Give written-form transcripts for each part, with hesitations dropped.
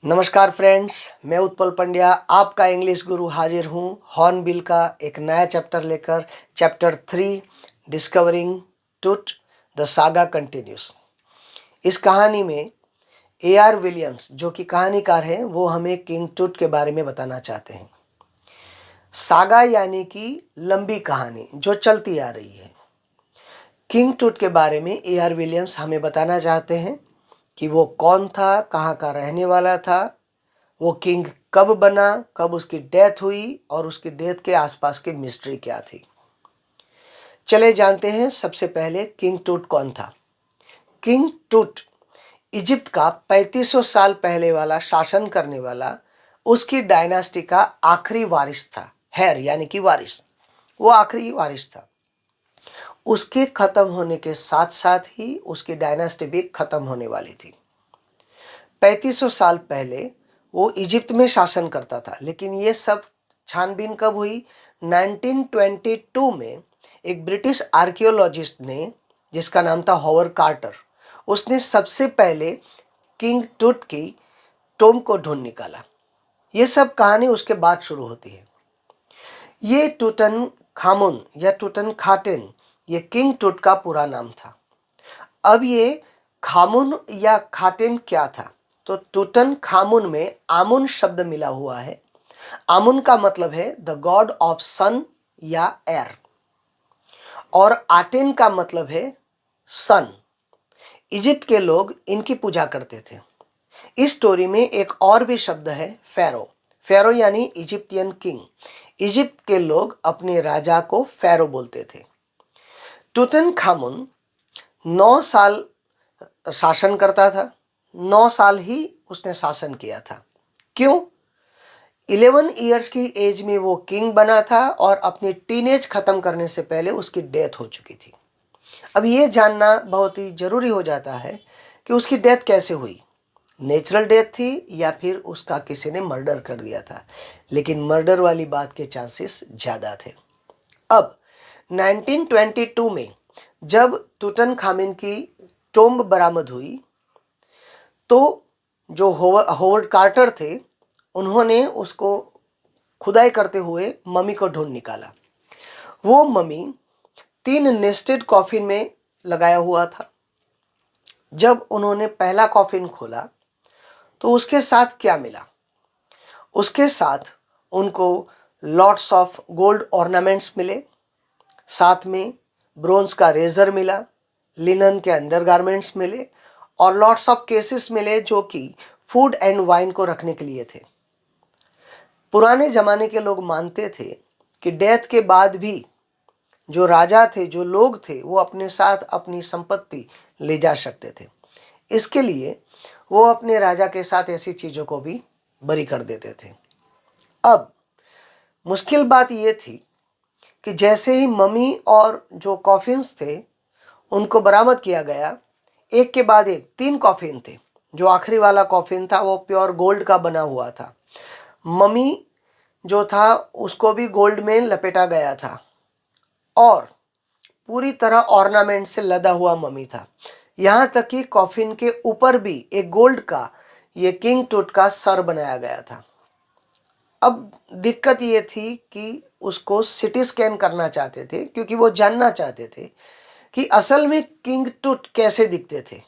नमस्कार फ्रेंड्स, मैं उत्पल पंड्या आपका इंग्लिश गुरु हाजिर हूँ हॉर्नबिल का एक नया चैप्टर लेकर। चैप्टर 3 डिस्कवरिंग टूट द सागा कंटिन्यूस। इस कहानी में A.R. विलियम्स जो कि कहानीकार हैं वो हमें किंग टूट के बारे में बताना चाहते हैं। सागा यानी कि लंबी कहानी जो चलती आ रही है। किंग टूट के बारे में A.R. विलियम्स हमें बताना चाहते हैं कि वो कौन था, कहाँ का रहने वाला था, वो किंग कब बना, कब उसकी डेथ हुई और उसकी डेथ के आसपास की मिस्ट्री क्या थी। चले जानते हैं सबसे पहले किंग टूट कौन था। किंग टूट इजिप्ट का 3500 साल पहले वाला शासन करने वाला उसकी डायनास्टी का आखिरी वारिस था। हेर यानी कि वारिस, वो आखिरी वारिस था। उसके खत्म होने के साथ साथ ही उसकी डायनास्टी भी खत्म होने वाली थी। 3500 साल पहले वो इजिप्ट में शासन करता था, लेकिन ये सब छानबीन कब हुई? 1922 में एक ब्रिटिश आर्कियोलॉजिस्ट ने, जिसका नाम था हॉवर्ड कार्टर, उसने सबसे पहले किंग टूट की टोम को ढूंढ निकाला। ये सब कहानी उसके बाद शुरू होती है। ये टूटन खामुन या टूटन खाटेन, ये किंग टूट का पूरा नाम था। अब ये खामुन या खाटेन क्या था? तो टूटन खामुन में आमुन शब्द मिला हुआ है। आमुन का मतलब है द गॉड ऑफ सन या एयर, और आटेन का मतलब है सन। इजिप्ट के लोग इनकी पूजा करते थे। इस स्टोरी में एक और भी शब्द है फेरो। फेरो यानी इजिप्टियन किंग। इजिप्ट के लोग अपने राजा को फेरो बोलते थे। टूटन खामुन 9 साल शासन करता था। 9 साल ही उसने शासन किया था। क्यों? 11 ईयर्स की एज में वो किंग बना था और अपनी टीनेज खत्म करने से पहले उसकी डेथ हो चुकी थी। अब ये जानना बहुत ही जरूरी हो जाता है कि उसकी डेथ कैसे हुई। नेचुरल डेथ थी या फिर उसका किसी ने मर्डर कर दिया था, लेकिन मर्डर वाली बात के चांसेस ज़्यादा थे। अब 1922 में जब टूटन खामिन की टोम्ब बरामद हुई तो जो हॉवर्ड कार्टर थे उन्होंने उसको खुदाई करते हुए मम्मी को ढूंढ निकाला। वो मम्मी 3 नेस्टेड कॉफिन में लगाया हुआ था। जब उन्होंने पहला कॉफिन खोला तो उसके साथ क्या मिला? उसके साथ उनको लॉट्स ऑफ गोल्ड ऑर्नामेंट्स मिले, साथ में ब्रोंज का रेजर मिला, लिनन के अंडरगारमेंट्स मिले और लॉट्स ऑफ केसेस मिले जो कि फूड एंड वाइन को रखने के लिए थे। पुराने ज़माने के लोग मानते थे कि डेथ के बाद भी जो राजा थे, जो लोग थे, वो अपने साथ अपनी संपत्ति ले जा सकते थे। इसके लिए वो अपने राजा के साथ ऐसी चीज़ों को भी बरी कर देते थे। अब मुश्किल बात ये थी कि जैसे ही मम्मी और जो कॉफिन्स थे उनको बरामद किया गया, एक के बाद एक 3 कॉफिन थे। जो आखिरी वाला कॉफिन था वो प्योर गोल्ड का बना हुआ था। मम्मी जो था उसको भी गोल्ड में लपेटा गया था और पूरी तरह ऑर्नामेंट से लदा हुआ मम्मी था। यहाँ तक कि कॉफिन के ऊपर भी एक गोल्ड का ये किंग टूट का सर बनाया गया था। अब दिक्कत ये थी कि उसको सिटी स्कैन करना चाहते थे, क्योंकि वो जानना चाहते थे कि असल में किंग टूट कैसे दिखते थे।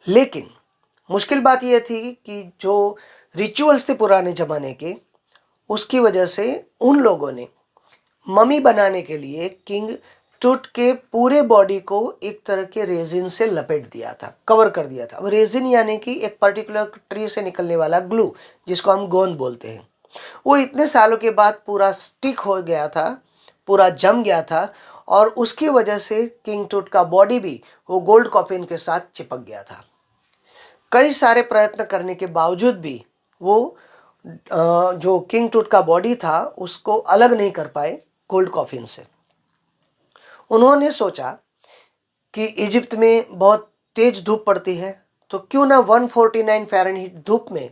लेकिन मुश्किल बात यह थी कि जो रिचुअल्स थे पुराने ज़माने के, उसकी वजह से उन लोगों ने मम्मी बनाने के लिए किंग टूट के पूरे बॉडी को एक तरह के रेजिन से लपेट दिया था, कवर कर दिया था। अब रेजिन यानी कि एक पर्टिकुलर ट्री से निकलने वाला ग्लू, जिसको हम गोंद बोलते हैं। वो इतने सालों के बाद पूरा स्टिक हो गया था, पूरा जम गया था और उसकी वजह से किंग टूट का बॉडी भी वो गोल्ड कॉफिन के साथ चिपक गया था। कई सारे प्रयत्न करने के बावजूद भी वो जो किंग टूट का बॉडी था उसको अलग नहीं कर पाए गोल्ड कॉफिन से। उन्होंने सोचा कि इजिप्ट में बहुत तेज धूप पड़ती है, तो क्यों ना 149 फ़ारेनहीट धूप में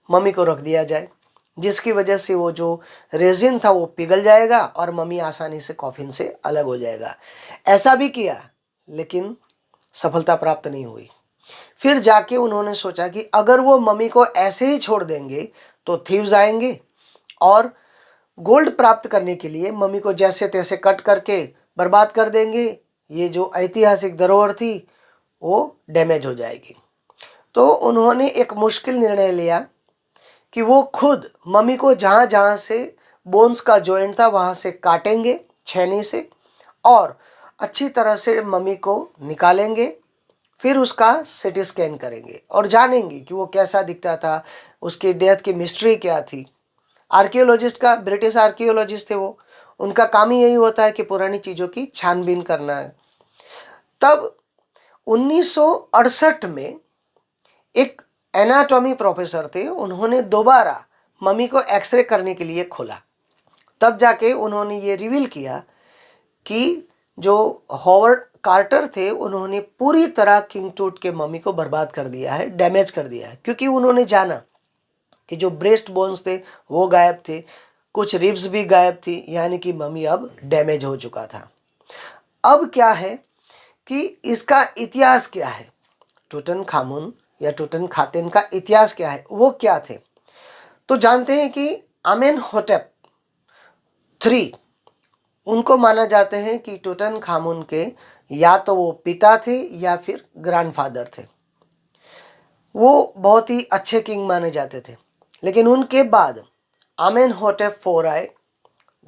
मम्मी को रख दिया जाए, जिसकी वजह से वो जो रेजिन था वो पिघल जाएगा और मम्मी आसानी से कॉफिन से अलग हो जाएगा। ऐसा भी किया, लेकिन सफलता प्राप्त नहीं हुई। फिर जाके उन्होंने सोचा कि अगर वो मम्मी को ऐसे ही छोड़ देंगे तो थीव्स आएंगे और गोल्ड प्राप्त करने के लिए मम्मी को जैसे तैसे कट करके बर्बाद कर देंगे। ये जो ऐतिहासिक धरोहर थी वो डैमेज हो जाएगी। तो उन्होंने एक मुश्किल निर्णय लिया कि वो खुद मम्मी को जहाँ जहाँ से बोन्स का जॉइंट था वहाँ से काटेंगे छेनी से और अच्छी तरह से मम्मी को निकालेंगे। फिर उसका सीटी स्कैन करेंगे और जानेंगे कि वो कैसा दिखता था, उसकी डेथ की मिस्ट्री क्या थी। आर्कियोलॉजिस्ट का, ब्रिटिश आर्कियोलॉजिस्ट थे वो, उनका काम ही यही होता है कि पुरानी चीज़ों की छानबीन करना है। तब 1968 में एक एनाटॉमी प्रोफेसर थे, उन्होंने दोबारा मम्मी को एक्सरे करने के लिए खोला। तब जाके उन्होंने ये रिवील किया कि जो हॉवर्ड कार्टर थे उन्होंने पूरी तरह किंग टूट के मम्मी को बर्बाद कर दिया है, डैमेज कर दिया है, क्योंकि उन्होंने जाना कि जो ब्रेस्ट बोन्स थे वो गायब थे, कुछ रिब्स भी गायब थी, यानी कि मम्मी अब डैमेज हो चुका था। अब क्या है कि इसका इतिहास क्या है, टूटनखामुन या टूटनखातेन का इतिहास क्या है, वो क्या थे। तो जानते हैं कि आमेनहोटेप 3 उनको माना जाते हैं कि टूटनखामुन के या तो वो पिता थे या फिर ग्रैंडफादर थे। वो बहुत ही अच्छे किंग माने जाते थे। लेकिन उनके बाद आमेनहोटेप 4 आए,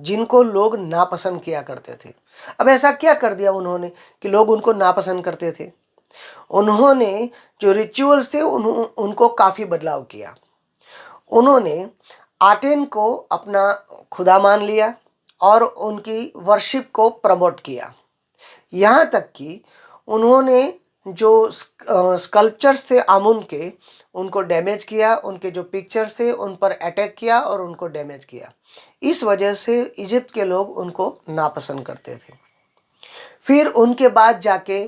जिनको लोग नापसंद किया करते थे। अब ऐसा क्या कर दिया उन्होंने कि लोग उनको नापसंद करते थे? उन्होंने जो रिचुअल्स थे उनको काफ़ी बदलाव किया। उन्होंने आटेन को अपना खुदा मान लिया और उनकी वर्शिप को प्रमोट किया। यहाँ तक कि उन्होंने जो स्कल्पचर्स थे आमुन के, उनको डैमेज किया, उनके जो पिक्चर्स थे उन पर अटैक किया और उनको डैमेज किया। इस वजह से इजिप्ट के लोग उनको नापसंद करते थे। फिर उनके बाद जाके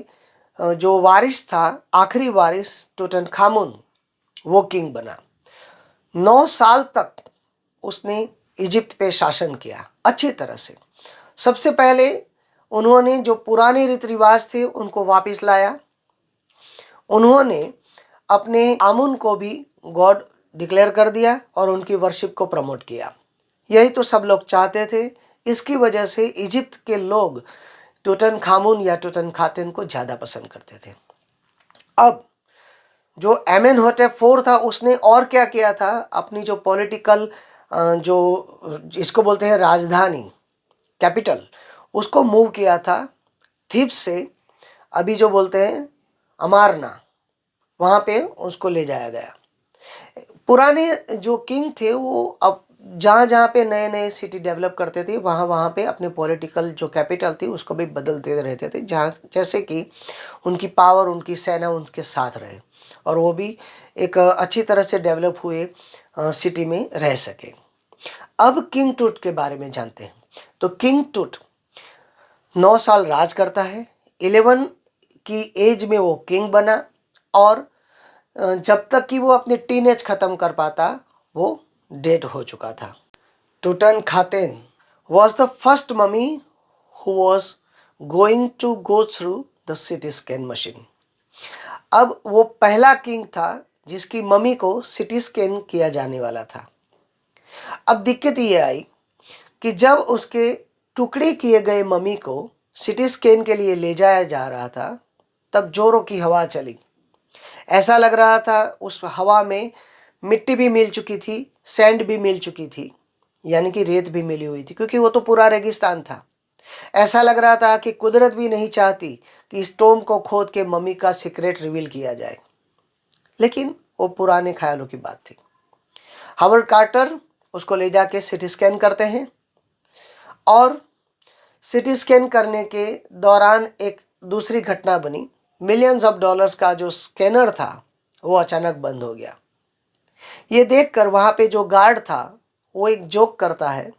जो वारिस था, आखिरी वारिस टूटनखामुन, वो किंग बना। 9 साल तक उसने इजिप्ट पे शासन किया अच्छी तरह से। सबसे पहले उन्होंने जो पुराने रीति रिवाज थे उनको वापस लाया। उन्होंने अपने आमुन को भी गॉड डिक्लेयर कर दिया और उनकी वर्शिप को प्रमोट किया। यही तो सब लोग चाहते थे। इसकी वजह से इजिप्ट के लोग टूटनखामुन या टूटनखातेन को ज़्यादा पसंद करते थे। अब जो आमेनहोटेप 4 था उसने और क्या किया था, अपनी जो पॉलिटिकल जो इसको बोलते हैं राजधानी, कैपिटल, उसको मूव किया था थीब्स से, अभी जो बोलते हैं अमारना, वहाँ पे उसको ले जाया गया। पुराने जो किंग थे वो अब जहाँ जहाँ पे नए नए सिटी डेवलप करते थे वहाँ वहाँ पे अपने पॉलिटिकल जो कैपिटल थी उसको भी बदलते रहते थे, जहाँ जैसे कि उनकी पावर, उनकी सेना उनके साथ रहे और वो भी एक अच्छी तरह से डेवलप हुए सिटी में रह सके। अब किंग टूट के बारे में जानते हैं। तो किंग टूट 9 साल राज करता है। 11 की एज में वो किंग बना और जब तक कि वो अपने टीनेज ख़त्म कर पाता वो डेड हो चुका था। टूटनखातेन was the first mummy who was going to go through the CT scan machine. अब वो पहला किंग था जिसकी मम्मी को सिटी स्कैन किया जाने वाला था। अब दिक्कत ये आई कि जब उसके टुकड़े किए गए मम्मी को सिटी स्कैन के लिए ले जाया जा रहा था तब जोरों की हवा चली। ऐसा लग रहा था उस हवा में मिट्टी भी मिल चुकी थी, सैंड भी मिल चुकी थी, यानी कि रेत भी मिली हुई थी, क्योंकि वो तो पूरा रेगिस्तान था। ऐसा लग रहा था कि कुदरत भी नहीं चाहती कि इस टोम को खोद के मम्मी का सीक्रेट रिवील किया जाए। लेकिन वो पुराने ख्यालों की बात थी। हावर्ड कार्टर उसको ले जाके सिटी स्कैन करते हैं और सिटी स्कैन करने के दौरान एक दूसरी घटना बनी। मिलियंस ऑफ डॉलर्स का जो स्कैनर था वो अचानक बंद हो गया। ये देखकर वहाँ पे जो गार्ड था वो एक जोक करता है,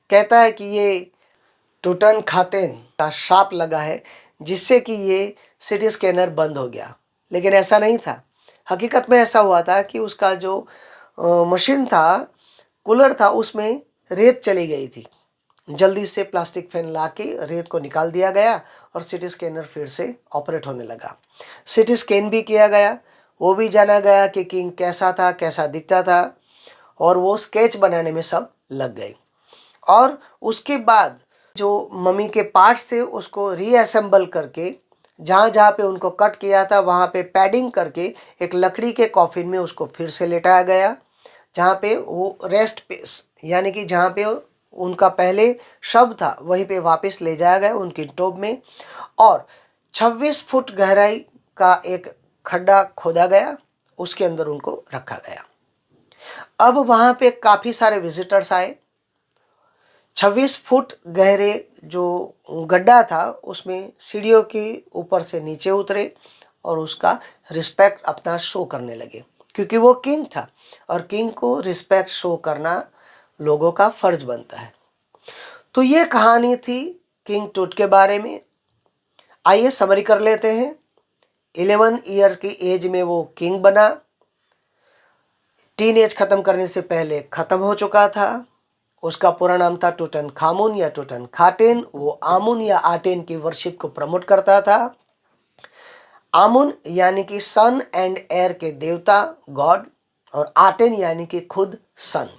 कहता है कि ये टूटनखातेन का श्राप लगा है जिससे कि ये सिटी स्कैनर बंद हो गया। लेकिन ऐसा नहीं था। हकीकत में ऐसा हुआ था कि उसका जो मशीन था, कूलर था, उसमें रेत चली गई थी जल्दी से प्लास्टिक फैन ला के रेत को निकाल दिया गया और सिटी स्कैनर फिर से ऑपरेट होने लगा। सिटी स्कैन भी किया गया, वो भी जाना गया कि किंग कैसा था, कैसा दिखता था, और वो स्केच बनाने में सब लग गए। और उसके बाद जो मम्मी के पार्ट्स थे उसको रीअसेंबल करके जहाँ जहाँ पे उनको कट किया था वहाँ पे पैडिंग करके एक लकड़ी के कॉफिन में उसको फिर से लेटाया गया, जहाँ पे वो रेस्ट प्लेस यानी कि जहाँ पे उनका पहले शव था वहीं पे वापस ले जाया गया उनकी टोब में, और 26 फुट गहराई का एक खड्डा खोदा गया, उसके अंदर उनको रखा गया। अब वहाँ पे काफ़ी सारे विजिटर्स आए। 26 फुट गहरे जो गड्ढा था उसमें सीढ़ियों के ऊपर से नीचे उतरे और उसका रिस्पेक्ट अपना शो करने लगे, क्योंकि वो किंग था और किंग को रिस्पेक्ट शो करना लोगों का फर्ज बनता है। तो ये कहानी थी किंग टूट के बारे में। आइए समरी कर लेते हैं। 11 ईयर की एज में वो किंग बना। टीन एज ख़त्म करने से पहले ख़त्म हो चुका था। उसका पूरा नाम था टूटनखामुन या टूटनखाटेन। वो आमुन या आटेन की वर्शिप को प्रमोट करता था। आमुन यानी कि सन एंड एयर के देवता, गॉड, और आटेन यानी कि खुद सन।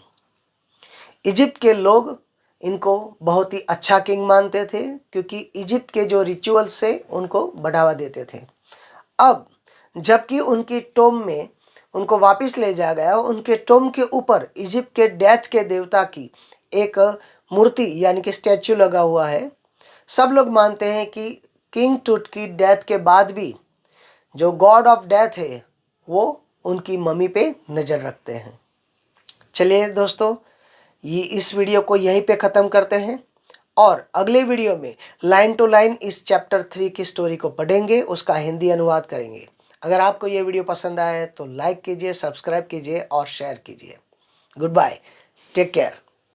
इजिप्ट के लोग इनको बहुत ही अच्छा किंग मानते थे, क्योंकि इजिप्ट के जो रिचुअल्स से उनको बढ़ावा देते थे। अब जबकि उनकी टोम में उनको वापस ले जाया गया, उनके टोम के ऊपर इजिप्ट के डेथ के देवता की एक मूर्ति यानी कि स्टैचू लगा हुआ है। सब लोग मानते हैं कि किंग टूट की डेथ के बाद भी जो गॉड ऑफ डेथ है वो उनकी मम्मी पे नज़र रखते हैं। चलिए दोस्तों, ये इस वीडियो को यहीं पे ख़त्म करते हैं और अगले वीडियो में लाइन टू लाइन इस चैप्टर 3 की स्टोरी को पढ़ेंगे, उसका हिंदी अनुवाद करेंगे। अगर आपको ये वीडियो पसंद आया है तो लाइक कीजिए, सब्सक्राइब कीजिए और शेयर कीजिए। Good bye, take care.